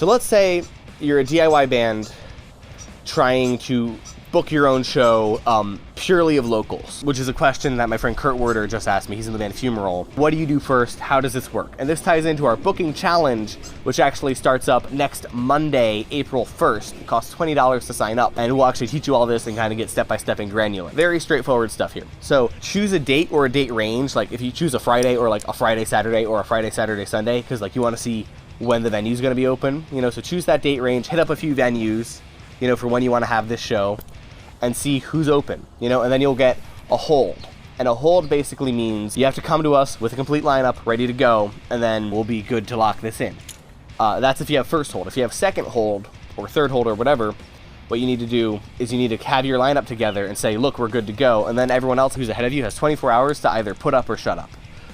So let's say you're a DIY band trying to book your own show purely of locals, which is a question that my friend Kurt Werder just asked me. He's in the band Fumarole. What do you do first? How does this work? And this ties into our booking challenge, which actually starts up next Monday, April 1st. It costs $20 to sign up, and we'll actually teach you all this and kind of get step-by-step and granular. Very straightforward stuff here. So choose a date or a date range, like if you choose a Friday or like a Friday, Saturday, or a Friday, Saturday, Sunday, because like you want to see when the venue's going to be open, you know, so choose that date range, hit up a few venues, you know, for when you want to have this show, and see who's open, you know, and then you'll get a hold. And a hold basically means you have to come to us with a complete lineup ready to go, and then we'll be good to lock this in. That's if you have first hold. If you have second hold or third hold or whatever, what you need to do is you need to have your lineup together and say, look, we're good to go. And then everyone else who's ahead of you has 24 hours to either put up or shut up.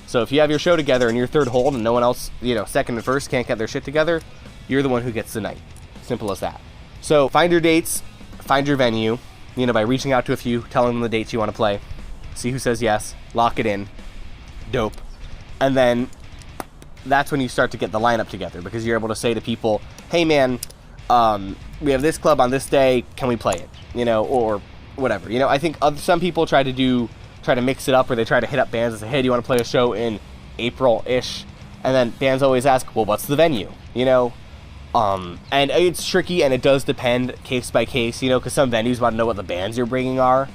So if you have your show together and you're third hold and no one else, you know, second and first can't get their shit together, you're the one who gets the night. Simple as that. So find your dates, find your venue, you know, by reaching out to a few, telling them the dates you want to play, see who says yes, lock it in, dope. And then that's when you start to get the lineup together, because you're able to say to people, hey man, we have this club on this day, can we play it? You know, or whatever. You know, I think some people try to mix it up, where they try to hit up bands and say, hey, do you want to play a show in April-ish? And then bands always ask, well, what's the venue? You know? And it's tricky, and it does depend case by case, you know, because some venues want to know what the bands you're bringing are.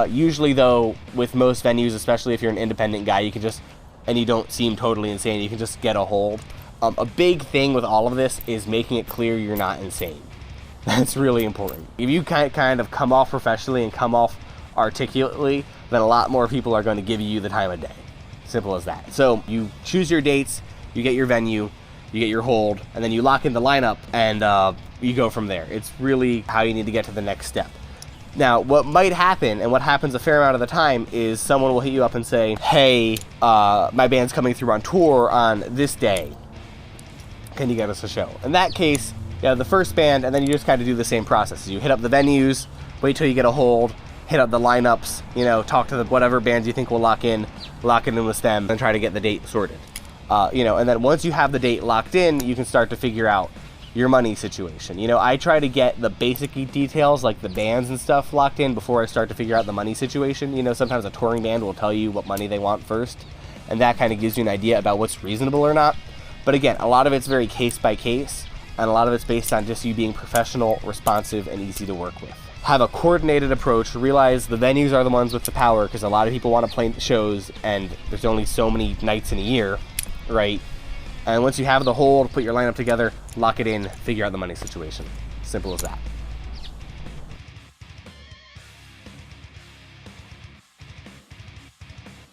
Usually, though, with most venues, especially if you're an independent guy, you can just, and you don't seem totally insane, you can just get a hold. A big thing with all of this is making it clear you're not insane. That's really important. If you kind of come off professionally and come off articulately, then a lot more people are going to give you the time of day. Simple as that. So you choose your dates, you get your venue, you get your hold, and then you lock in the lineup, and you go from there. It's really how you need to get to the next step. Now, what might happen, and what happens a fair amount of the time, is someone will hit you up and say, hey, my band's coming through on tour on this day. Can you get us a show? In that case, you have the first band, and then you just kind of do the same process. You hit up the venues, wait till you get a hold, hit up the lineups, you know, talk to the whatever bands you think will lock it in with them, and try to get the date sorted. You know, and then once you have the date locked in, you can start to figure out your money situation. You know, I try to get the basic details, like the bands and stuff, locked in before I start to figure out the money situation. You know, sometimes a touring band will tell you what money they want first, and that kind of gives you an idea about what's reasonable or not. But again, a lot of it's very case by case, and a lot of it's based on just you being professional, responsive, and easy to work with. Have a coordinated approach. Realize the venues are the ones with the power, because a lot of people want to play shows, and there's only so many nights in a year, right? And once you have the hold, put your lineup together, lock it in, figure out the money situation. Simple as that.